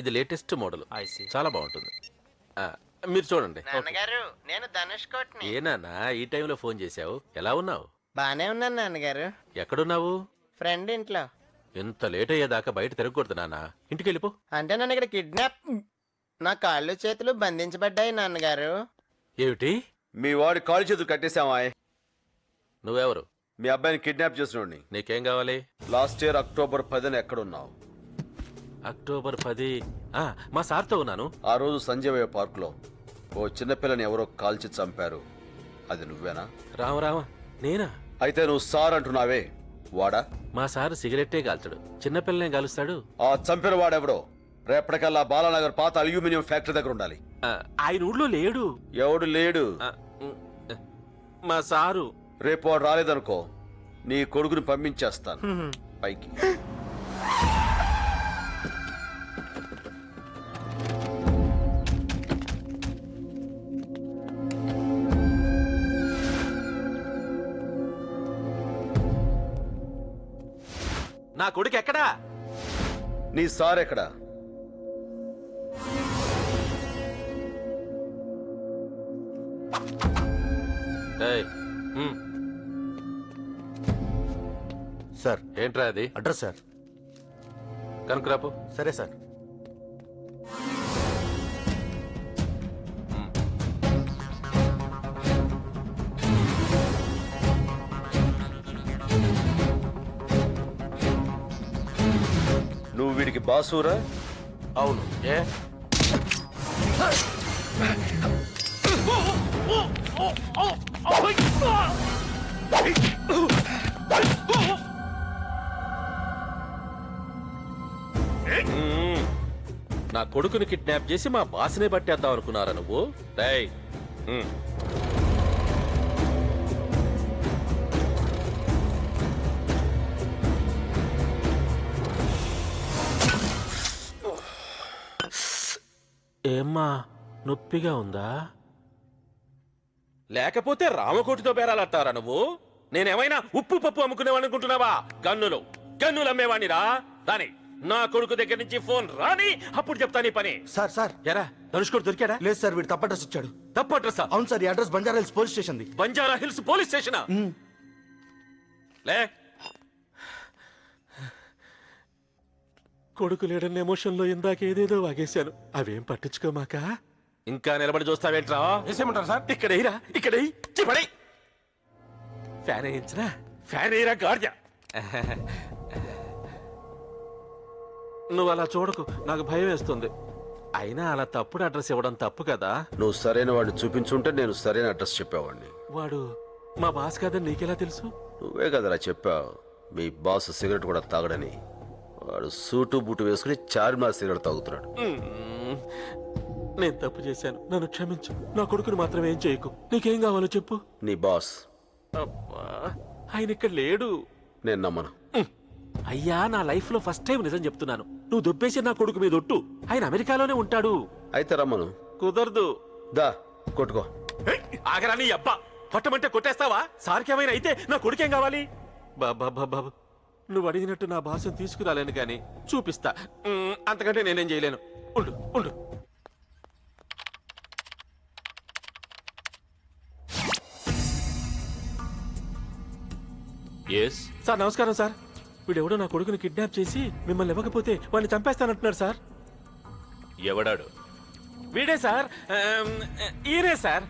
ఇది latest model. చాలా బాగుంటుంది. మీరు చూడండి. నాన్నగారు నేను ధనుష్ కోట్ని. ఏనానా ఈ టైంలో ఫోన్ చేశావు? ఎలా ఉన్నావు? బానే ఉన్నాను నాన్నగారు. ఎక్కడున్నావు? ఫ్రెండ్ ఇంట్లో. ఎంత లేట్ అయ్యేదాకా బయట తిరగకూడదు నాన్న. ఇంటికి వెళ్ళిపో. అంటే నన్ను ఇక్కడ కిడ్నాప్, నా కాళ్ళు చేతులు బంధించబడ్డాయి నాన్నగారు. ఏమిటి? మీ వాడి కాలు చేతులు కట్టేశామా? నువ్వెవరు? మీ అబ్బాయిని కిడ్నాప్ చేసినోడిని. నీకేం కావాలి? లాస్ట్ ఇయర్ అక్టోబర్ 10న ఎక్కడున్నావు? అక్టోబర్ 10. మా సార్తో ఉన్నాను. ఆ రోజు సంజయ్ పార్క్ లో ఓ చిన్నపిల్లని ఎవరో కాల్చి చంపారు. అది నువ్వేనా? రామ నేనా? అయితే నువ్వు సార్ అంటున్నావే, వాడా? మా సార్ సిగరెట్టే కాల్చాడు, చిన్నపిల్లనే కాలుస్తాడు. ఆ చంపిన వాడెవడో రేపటికల్లా బాలానగర్ పాత అల్యూమినియం ఫ్యాక్టరీ దగ్గర ఉండాలి. ఆయన ఊళ్ళో లేడు. ఎవడు లేడు? మా సారు. రేపు వాడు రాలేదనుకో, నీ కొడుకుని పంపించేస్తాను పైకి. నా కొడుకు ఎక్కడా? నీ సార్ ఎక్కడా? సార్ ఏంట్రా అది? Address sir. కనుకరాపు. సరే సార్. నువ్వు వీడికి బాసూరా? అవును. ఏ నా కొడుకుని కిడ్నాప్ చేసి మా బాస్నే పట్టేద్దాం అనుకున్నారా నువ్వు? డై ఏమ్మా, నొప్పిగా ఉందా? లేకపోతే రామకోటితో బేరాలంటారా నువ్వు? నేనేమైనా ఉప్పు పప్పు అమ్ముకునేవాడిని అనుకుంటున్నావా? గన్నులు అమ్మేవాణ్ణిరా. రాని నా కొడుకు దగ్గర నుంచి ఫోన్ రాని, అప్పుడు చెప్తా నీ పని. సార్ సార్ ఎరా ధనుష్ కొడు దొరికాడా? లేదు సార్, వీడు తప్ప అడ్రస్ ఇచ్చాడు. తప్పు అడ్రస్? అవును సార్, ఈ address Banjara Hills police station. Banjara Hills police స్టేషనా? లే, కొడుకు లేడన్న ఎమోషన్ లో ఇందాక ఏదేదో వాగేశాను. అవేం పట్టించుకోమాక. ఇంకా నిలబడి చూస్తావేంట్రా? వేసేయమంటారు సార్? ఇక్కడ ఫ్యాన్ వేయించరా? ఫ్యాన్ వేయరా గార్జా. నువ్వు అలా చూడకు, నాకు భయం వేస్తుంది. అయినా అలా తప్పుడు అడ్రస్ ఇవ్వడం తప్పు కదా. నువ్వు సరైన వాడిని చూపించుంటే నేను సరైన అడ్రస్ చెప్పేవాడిని. వాడు మా బాస్ కాదని నీకెలా తెలుసు? నువ్వే కదరా చెప్పావు మీ బాస్ సిగరెట్ కూడా తాగడని. వాడు సూటు బూటు వేసుకుని చార్మినార్ సిగరెట్ తాగుతున్నాడు. నేను తప్పు చేశాను, నన్ను క్షమించు. నా కొడుకుని మాత్రం ఏం చేయకు. నీకేం కావాలో చెప్పు. నీ బాస్? అబ్బా, ఆయన ఇక్కడ లేడు. నేను నమ్మను. అయ్యా, నా లైఫ్ లో ఫస్ట్ టైం నిజం చెప్తున్నాను. నువ్వు దొబ్బేసి నా కొడుకు మీద ఒట్టు. ఆయన అమెరికాలోనే ఉంటాడు. అయితే రమ్మను. కుదరదు. దా కొట్టుకో. ఆగరా నీ అబ్బా. కొట్టమంటే కొట్టేస్తావా? సార్కేమైనా అయితే నా కొడుకేం కావాలి? బాబా, నువ్వు అడిగినట్టు నా భాషను తీసుకురాలేను కానీ చూపిస్తా. అంతకంటే నేనేం చేయలేను. ఉండు. సార్ నమస్కారం సార్. వీడెవడో నా కొడుకుని కిడ్నాప్ చేసి మిమ్మల్ని ఇవ్వకపోతే వాడిని చంపేస్తానంటున్నాడు సార్. ఎవడాడు? వీడే సార్. ఈయనే సార్.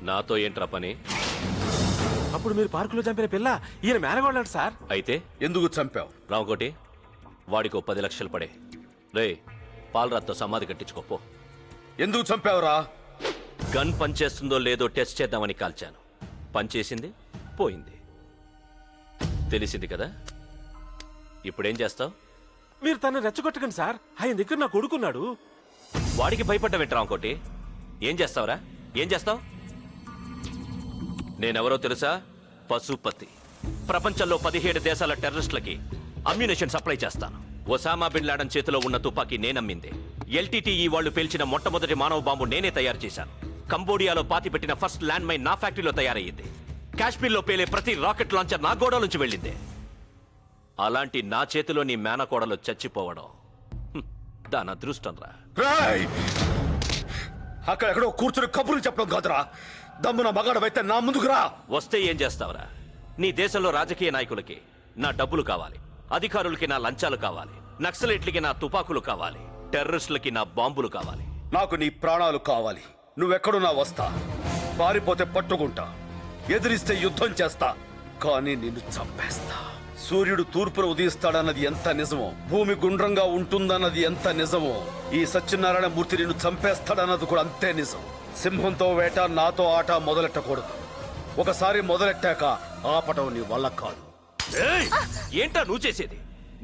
నాతో ఏంట్రా పని? అప్పుడు మీరు పార్కులో చంపిన పిల్ల ఈయన మేనగోళ్ళాడు సార్. అయితే ఎందుకు చంపావు? రామకోటి, వాడికి 10 లక్షలు పడే. రే, పాలరాత్తో సమాధి కట్టించుకోపో. ఎందుకు చంపావురా? గన్ పనిచేస్తుందో లేదో టెస్ట్ చేద్దామని కాల్చాను. పనిచేసింది, పోయింది. తెలిసింది కదా. ఇప్పుడేం చేస్తావు? మీరు తనని రెచ్చగొట్టకండి సార్. ఆయన దగ్గర నా కొడుకున్నాడు. వాడికి భయపడ్డావేంటి రామకోటి? ఏం చేస్తావురా? ఏం చేస్తావు? నేనెవరో తెలుసా? పశుపతి. ప్రపంచంలో 17 దేశాల టెర్రరిస్టులకి అమ్యునేషన్ సప్లై చేస్తాను. ఒసామా బిన్ లాడెన్ చేతిలో ఉన్న తుపాకీ నేనమ్మింది. ఎల్టీటీఈ వాళ్ళు పేల్చిన మొట్టమొదటి మానవ బాంబు నేనే తయారు చేశాను. కంబోడియాలో పాతిపెట్టిన ఫస్ట్ ల్యాండ్ మైన్ నా ఫ్యాక్టరీలో తయారయ్యింది. కాశ్మీర్లో పేలే ప్రతి రాకెట్ లాంచర్ నా గోడ నుంచి వెళ్ళింది. అలాంటి నా చేతిలో నీ మేనకోడలు చచ్చిపోవడం దాని అదృష్టం రా. రాయ్ అక్కడెక్కడో కూర్చుని కబుర్లు చెప్పడం కాదురా, దమ్మున మగాడవైతే నా ముందుకు రా. వస్తే ఏం చేస్తావురా? నీ దేశంలో రాజకీయ నాయకులకి నా డబ్బులు కావాలి, అధికారులకి నా లంచాలు కావాలి, నక్సలైట్లకి నా తుపాకులు కావాలి, టెర్రరిస్టులకి నా బాంబులు కావాలి. నాకు నీ ప్రాణాలు కావాలి. నువ్వెక్కడున్నా వస్తా, పారిపోతే పట్టుకుంటా, ఎదిరిస్తే యుద్ధం చేస్తా, కానీ నిన్ను చంపేస్తా. సూర్యుడు తూర్పున ఉదయిస్తాడన్నది ఎంత నిజమో, భూమి గుండ్రంగా ఉంటుందన్నది ఎంత నిజమో, ఈ సత్యనారాయణ మూర్తి నిన్ను చంపేస్తాడన్నది కూడా అంతే నిజం. సింహంతో వేట, నాతో ఆట మొదలెట్టకూడదు. ఒకసారి మొదలెట్టాక ఆపటం నీ వల్ల కాదు. ఏయ్! ఏంటా నువ్వు చేసేది?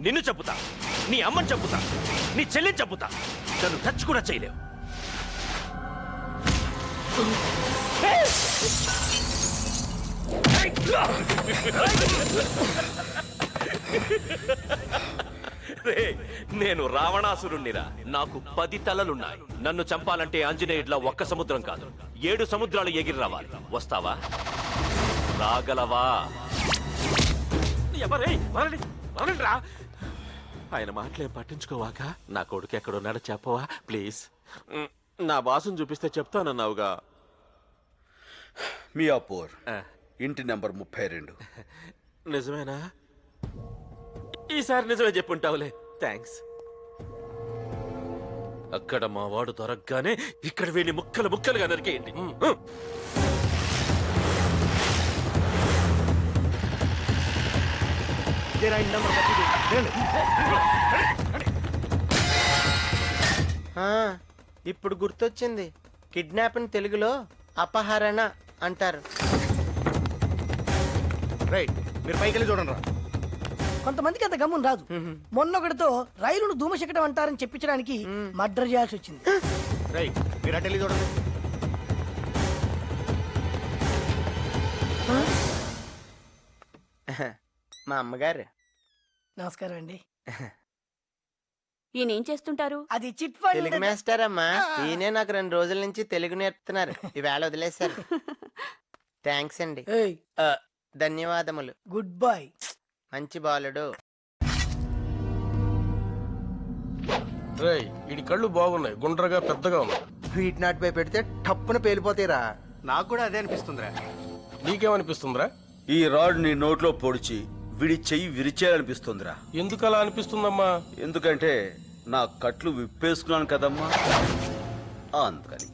నిన్ను చంపుతా, నీ అమ్మని చంపుతా, నీ చెల్లిని చంపుతా, నన్ను టచ్ కూడా చేయలేవు. రేయ్, నేను రావణాసురుణ్ణిరా. నాకు 10 తలలున్నాయి. నన్ను చంపాలంటే ఆంజనేయుడిలా ఒక్క సముద్రం కాదు, 7 సముద్రాలు ఎగిరి రావాలి. వస్తావా? రాగలవా? ఎవరే వరండి రా. ఆయన మాటలేం పట్టించుకోవాక నా కొడుకు ఎక్కడున్నాడో చెప్పవా ప్లీజ్. నా బాసుని చూపిస్తే చెప్తానన్నావుగా. మియాపూర్, ఇంటి నెంబర్ 32. నిజమేనా? ఈసారి నిజమే చెప్పుంటావులే. థ్యాంక్స్. అక్కడ మా వాడు దొరకగానే ఇక్కడ వీడిని ముక్కలు ముక్కలుగా నరికేయండి. ఆ, ఇప్పుడు గుర్తొచ్చింది. కిడ్నాప్ అని తెలుగులో అపహరణ అంటారు. రైట్, మీరు పైకి వెళ్ళి చూడండి రా. కొంతమందికి అంత గమ్మున రాదు. మొన్నొకటితో రైలును ధూమశకటం అంటారని చెప్పించడానికి మర్డర్ చేయాల్సి వచ్చింది. రైట్, మీరు అటు వెళ్ళి చూడండి. మా అమ్మగారు. నమస్కారం అండి. ఈయనేం చేస్తుంటారు? అది చిట్ తెలుగు ఫండ్. మాస్టర్ అమ్మా. ఈయనే నాకు 2 రోజుల నుంచి తెలుగు నేర్పుతున్నారు. ఈవేళ వదిలేశారు. థ్యాంక్స్ అండి. ఏయ్, ధన్యవాదములు. Good boy. మంచి బాలుడు. రేయ్, వీడి కళ్ళు బాగున్నాయి, గుండ్రగా పెద్దగా ఉన్నాయి. వీటి నాటిపై పెడితే టప్పున పేలిపోతాయిరా. నాకు కూడా అదే అనిపిస్తుందిరా. నీకేమనిపిస్తుందిరా? ఈ రాడ్ నీ నోట్లో పొడిచి విడి చెయ్యి విరిచేయాలనిపిస్తుందిరా. ఎందుకు అలా అనిపిస్తుందమ్మా? ఎందుకంటే నా కట్లు విప్పేసుకున్నాను కదమ్మా, అందుకని.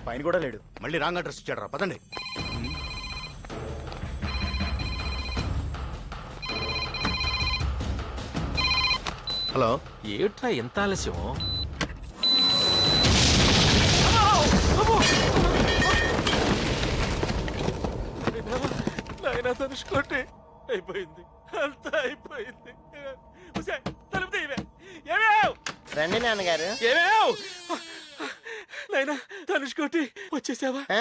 పైన కూడా లేడు, మళ్ళీ రాంగ్ అడ్రస్ ఇచ్చాడు రా. పదండి. హలో, ఏట్రా ఎంత ఆలస్యం? నాయనా తనుచుకోండి. అయిపోయింది, అంతా అయిపోయింది. ఉసే, తలుపు తీయవే. ఏమేవ్? రండి నాన్నగారు. ఏమేవ్? నాయనా తనుచుకోండి, వచ్చేసావా? ఆ,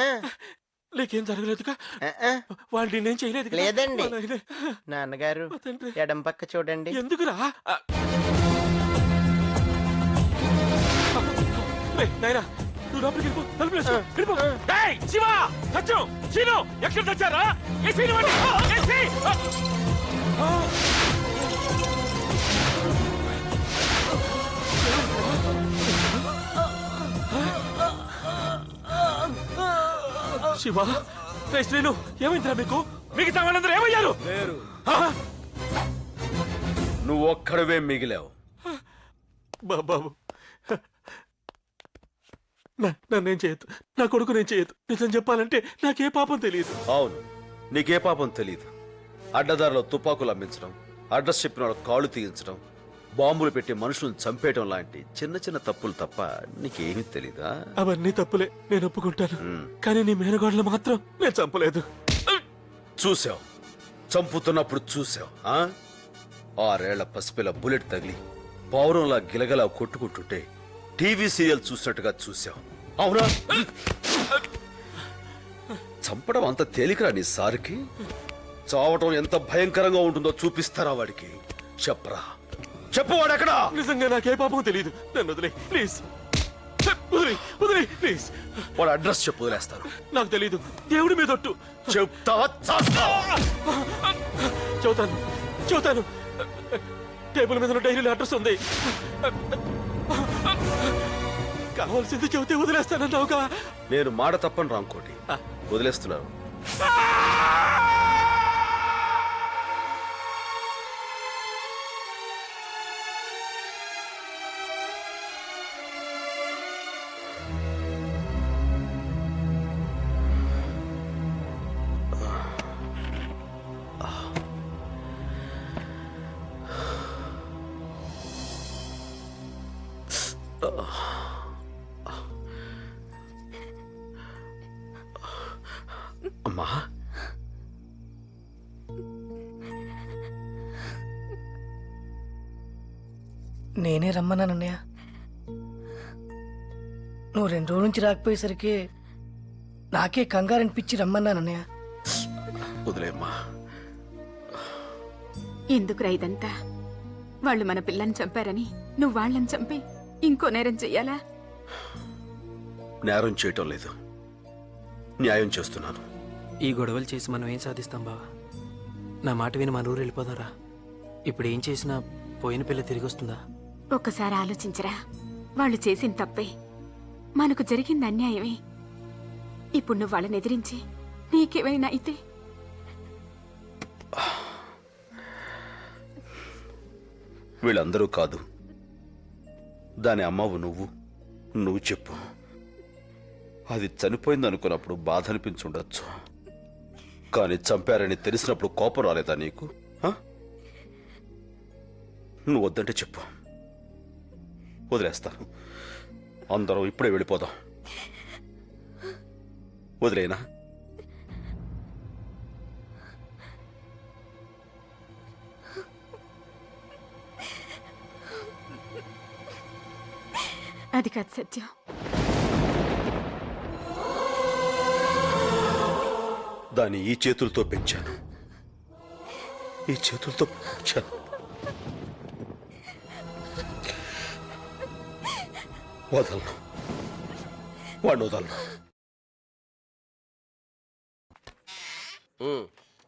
నీకేం జరగలేదుగా? ఆ, ఆ. వాళ్ళు నేనేం చేయలేదు కదా? లేదండి. మా నాయనా. నాన్నగారు మా తండ్రి. ఎడం పక్క చూడండి. ఎందుకురా? నాయనా నువ్వు లోపలికి వెళ్ళిపో, తలుపు వేసుకో, వెళ్ళిపో. ఏయ్, శివ, సత్యం, శీను, ఎక్కడ తెచ్చారా? ఏ శీను వండి, ఏ శీ! శివ, రే శ్రీను, ఏమైందిరా మీకు? మిగతా వాళ్ళందరూ ఏమయ్యారు? నువ్వు ఒక్కడవే మిగిలావు. బాబు, నన్నేం చేయొద్దు, నా కొడుకు నేను చేయొద్దు. నిజం చెప్పాలంటే నాకే పాపం తెలియదు. అవును, నీకే పాపం తెలీదు. అడ్డదారిలో తుపాకులు అమ్మించడం, అడ్రస్ చెప్పిన వాళ్ళ కాళ్ళు తీయించడం, బాంబులు పెట్టి మనుషులను చంపేయడం లాంటి చిన్న చిన్న తప్పులు తప్ప నీకేమీ తెలీదా? అవన్నీ తప్పులే, నేను ఒప్పుకుంటాను. కానీ నీ మేనగోడలు మాత్రం నేను చంపలేదు. చూసావు, చంపుతున్నప్పుడు చూసావు. 6 ఏళ్ల పసిపిల్ల బుల్లెట్ తగిలి పౌరంలా గిలగలా కొట్టుకుంటుంటే టీవీ సీరియల్ చూసినట్టుగా చూసావు అవునా? చంపడం అంత తేలికరా నీ సార్కి? చావటం ఎంత భయంకరంగా ఉంటుందో చూపిస్తారా వాడికి? చెప్పరా, చెప్పు వాడెక్కడా? నిజంగా నాకే పాపం తెలియదు. నన్ను వదిలే ప్లీజ్. వదిలే వదిలే ప్లీజ్. వాడు అడ్రస్ చెప్పు, వదిలేస్తారు. నాకు తెలీదు. దేవుడి మీద ఒట్టు. చెప్తావా చేస్తావా? చెబుతాను చెబుతాను. టేబుల్ మీద ఉన్న డైరీలో అడ్రస్ ఉంది. కావాల్సింది చెబితే వదిలేస్తానన్నావుగా. నేను మాట తప్పని రాంకోటి, వదిలేస్తున్నాను. అమ్మా, నేనే రమ్మన్నాను అన్నయ్య. నువ్వు 2 రోజుల నుంచి రాకపోయేసరికి నాకే కంగారు అనిపించి రమ్మన్నాను అన్నయ్య. వదిలేమ్మా. ఎందుకురా ఇదంతా? వాళ్ళు మన పిల్లని చంపారని నువ్వు వాళ్ళని చంపి ఇంకో నేరం చెయ్యాలా? నేరం చేయటం లేదు, న్యాయం చేస్తున్నాను. ఈ గొడవలు చేసి మనం ఏం సాధిస్తాం బావా? నా మాట విని మన ఊరు వెళ్ళిపోదారా? ఇప్పుడు ఏం చేసినా పోయిన పిల్ల తిరిగి వస్తుందా? ఒక్కసారి ఆలోచించరా. వాళ్ళు చేసిన తప్పే, మనకు జరిగింది అన్యాయమే. ఇప్పుడు నువ్వు వాళ్ళని ఎదిరించి నీకేమైనా అయితే? వీళ్ళందరూ కాదు, దాని అమ్మవు నువ్వు చెప్పు. అది చనిపోయింది అనుకున్నప్పుడు బాధ అనిపించుండొచ్చు, కానీ చంపారని తెలిసినప్పుడు కోపం రాలేదా నీకు? నువ్వు వద్దంటే చెప్పు, వదిలేస్తాను. అందరం ఇప్పుడే వెళ్ళిపోదాం. వదిలేనా? అది కాదు సత్యం. దాన్ని ఈ చేతులతో పెంచాను, ఈ చేతులతో పెంచాను. వదలను, వాడిని వదలను.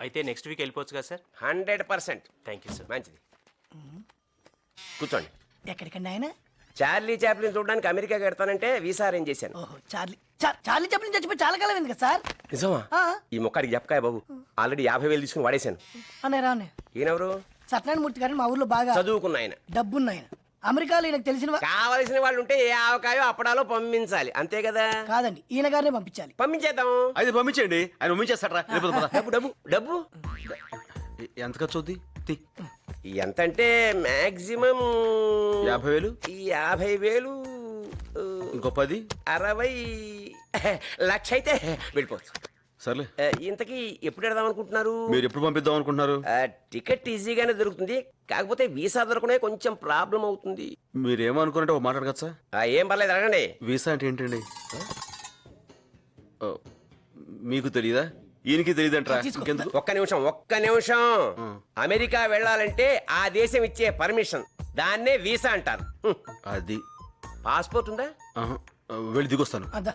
అయితే నెక్స్ట్ వీక్ వెళ్ళిపోవచ్చు కదా సార్? 100%. Thank you sir. మంచిది, కూర్చోండి. ఎక్కడికండి ఆయన? చార్లీ చాప్లిన్ చూడడానికి అమెరికా కడతానంటే వీసా అరేంజ్ చేశాను. ఓహో, చార్లీ చెప్పిన చచ్చిపోయి చాలా కాలం అయింది కదా సార్. నిజమా? ఆ. ఈ మొక్కడికి చెప్పకాయ బాబు, ఆల్రెడీ 50,000 తీసుకుని వాడేశాను. అన్నయ్య రానే ఈయనెవరు? సత్యనారాయణమూర్తి గారిని మా ఊర్లో బాగా చదువుకున్న ఆయన. డబ్బున్న ఆయన. అమెరికాలో ఈయనకు తెలిసిన కావలసిన వాళ్ళు ఉంటే ఏ ఆవకాయో అప్పడాలో పంపించాలి, అంతే కదా? కాదండి, ఈయన గారినే పంపించాలి. పంపించేద్దాం. అయితే పంపించండి, ఆయన పంపించేస్తారా? డబ్బు డబ్బు డబ్బు ఎంత ఖర్చు అవుద్ది? ఎంత అంటే మాక్సిమం 50,000. 50,000. ఇంకో 10. 60 లక్ష అయితే వెళ్ళిపోవచ్చు. సర్లే, ఇంతకీ ఎప్పుడు వెడదాం అనుకుంటున్నారు? మీరు ఎప్పుడు పంపిద్దాం అనుకుంటున్నారు? టికెట్ ఈజీగానే దొరుకుతుంది, కాకపోతే వీసా దొరకనే కొంచెం ప్రాబ్లం అవుతుంది. మీరేమనుకున్నట్టే మాట్లాడగచ్చా? ఏం పర్లేదు, అడగండి. వీసా అంటే ఏంటండి? ఓ, మీకు తెలియదా? ఈయనకి తెలియదంటారా? ఇంకెందుకు? ఒక్క నిమిషం. అమెరికా వెళ్ళాలంటే ఆ దేశం ఇచ్చే పర్మిషన్, దాన్నే వీసా అంటారు. అది పాస్పోర్ట్ ఉందా? ఆహా, వెళ్ళి దిగొస్తాను. అదా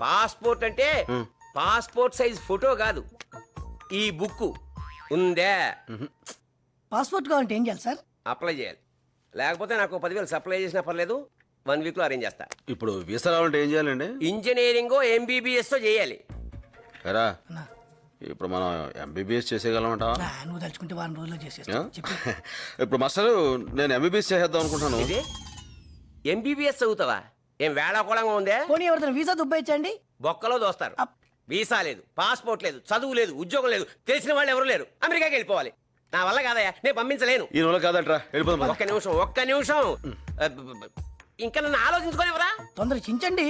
పాస్పోర్ట్ అంటే పాస్పోర్ట్ సైజ్ ఫోటో కాదు, ఈ బుక్ ఉందే. పాస్పోర్ట్ కావాలంటే ఏం చేయాలి సార్? అప్లై చేయాలి, లేకపోతే నాకు 10,000 సప్లై చేసినా పర్లేదు, 1 వీక్లో అరేంజ్ చేస్తా. ఇప్పుడు వీసా రావాలంటే ఏం చేయాలండి? ఇంజనీరింగో MBBS చేయాలి. ఎరా, అన్నా. ఇప్పుడు మనం MBBS చేసేయగలమంటా? నువ్వు తలుచుకుంటే 1 రోజుల్లో చేసేస్తా. చెప్పు. ఇప్పుడు మాస్టర్, నేను MBBS చేసేద్దాం అనుకుంటున్నాను. ఇది MBBS చదువుతావా? ఏం వేళాకోళంగా ఉందే? పోనీ ఎవరితో వీసా దుబ్బాయించండి. బొక్కలో దోస్తారు. వీసా లేదు, పాస్పోర్ట్ లేదు, చదువు లేదు, ఉద్యోగం లేదు, తెలిసిన వాళ్ళు ఎవరు లేరు, అమెరికాకి వెళ్ళిపోవాలి. నా వల్ల కాదయ్యా, నేను పంపించలేను. ఈ నెల కాదంటరా, వెళ్ళిపోదాం. ఒక్క నిమిషం. ఇంకా నన్ను ఆలోచించుకోనివరా? తొందర చించండి.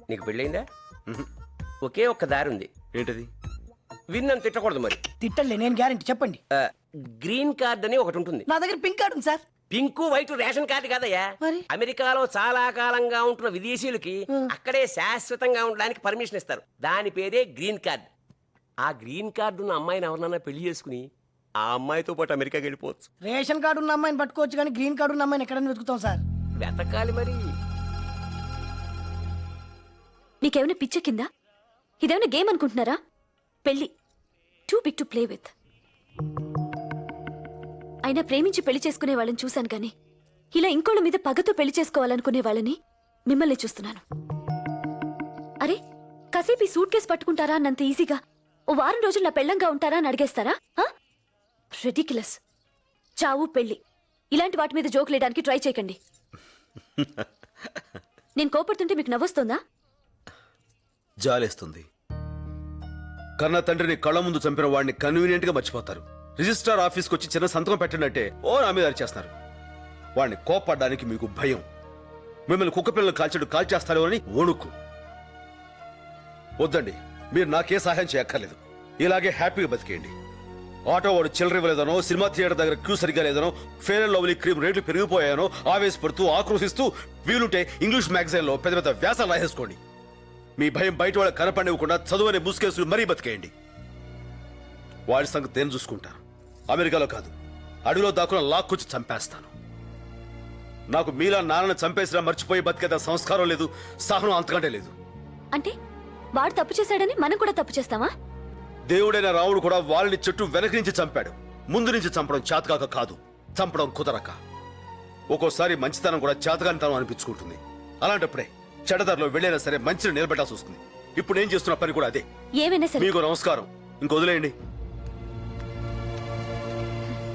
నీకు పెళ్ళయిందా? ఒకే ఒక్క దారి ఉంది. ఏంటది? విన్నని తిట్టకూడదు మరి. తిట్టలే, నేను గ్యారెంటీ. చెప్పండి. గ్రీన్ కార్డ్ అని ఒకటి ఉంటుంది. నా దగ్గర పింక్ కార్డు ఉంది sir. Pink white ration card కాదయ్యా. మరి? అమెరికాలో చాలా కాలంగా ఉంటున్న విదేశీయులకి అక్కడే శాశ్వతంగా ఉండడానికి పర్మిషన్ ఇస్తారు. దాని పేరే గ్రీన్ కార్డ్. ఆ గ్రీన్ కార్డు ఉన్న అమ్మాయిని ఎవరినన్నా పెళ్లి చేసుకుని ఆ అమ్మాయితో పాటు అమెరికాకి వెళ్ళిపోవచ్చు. రేషన్ కార్డు ఉన్న అమ్మాయిని పట్టుకోవచ్చు, కానీ గ్రీన్ కార్డు ఉన్న అమ్మాయిని ఎక్కడైనా వెతుకుతాం సార్. వెతకాలి మరి. నీకేమైనా పిచ్చ కింద? ఇదేమైనా గేమ్ అనుకుంటున్నారా? పెళ్లి too big to play with. అయినా ప్రేమించి పెళ్లి చేసుకునే వాళ్ళని చూశాను కానీ ఇలా ఇంకోళ్ళ మీద పగతో పెళ్లి చేసుకోవాలనుకునే వాళ్ళని మిమ్మల్ని చూస్తున్నాను. అరే, కాసేపు ఈ సూట్ కేసు పట్టుకుంటారా అన్నంత ఈజీగా ఓ వారం రోజులు నా పెళ్ళంగా ఉంటారా అని అడిగేస్తారా? రెడిక్యులస్. చావు, పెళ్లి ఇలాంటి వాటి మీద జోక్ లేయడానికి ట్రై చేయకండి. నేను కోపడుతుంటే మీకు నవ్వొస్తుందా? జాలేస్తుంది. కన్న తండ్రిని కళ్ళ ముందు చంపిన వాడిని కన్వీనియంట్ గా మర్చిపోతారు. రిజిస్ట్రార్ ఆఫీస్కి వచ్చి చిన్న సంతకం పెట్టినట్టే ఓ నా మీద అరిచేస్తారు. వాడిని కోపడ్డానికి మీకు భయం. మిమ్మల్ని కుక్క పిల్లలు కాల్చేస్తారో అని వణుకు. వద్దండి, మీరు నాకే సహాయం చేయక్కర్లేదు. ఇలాగే హ్యాపీగా బతికేయండి. ఆటో వాడు చిల్లర ఇవ్వలేదనో, సినిమా థియేటర్ దగ్గర క్యూ సరిగ్గా లేదనో, ఫేర్ అండ్ లవ్లీ క్రీమ్ రేట్లు పెరిగిపోయానో ఆవేశపడుతూ ఆక్రోశిస్తూ వీలుంటే ఇంగ్లీష్ మ్యాగజైన్లో పెద్ద పెద్ద వ్యాసాలు రాసేసుకోండి. మీ భయం బయట వాళ్ళకి కనపడివ్వకుండా చదువునే ముసుకేసులు మరీ బతికేయండి. వాడి సంగతి నేను చూసుకుంటాను. అమెరికాలో కాదు, అడవిలో దాక్కున లాక్కొచ్చి చంపేస్తాను. నాకు మీలా నాన్నను చంపేసినా మర్చిపోయి బతికేత సంస్కారం లేదు, సహనం అంతకంటే లేదు. అంటే వాడు తప్పు చేశాడని మనం కూడా తప్పు చేస్తామా? దేవుడైన రాముడు కూడా వాళ్ళని చెట్టు వెనక నుంచి చంపాడు. ముందు నుంచి చంపడం చేతకాక కాదు, చంపడం కుదరక. ఒక్కోసారి మంచితనం కూడా చేతగానితనం అనిపించుకుంటుంది. అలాంటప్పుడే చెడదారిలో వెళ్ళైనా సరే మంచిని నిలబెట్టాల్సి వస్తుంది. ఇప్పుడు నేను చేస్తున్న పని కూడా అదే. ఏమైనా సరే మీకు నమస్కారం, ఇంకొదిలేయండి.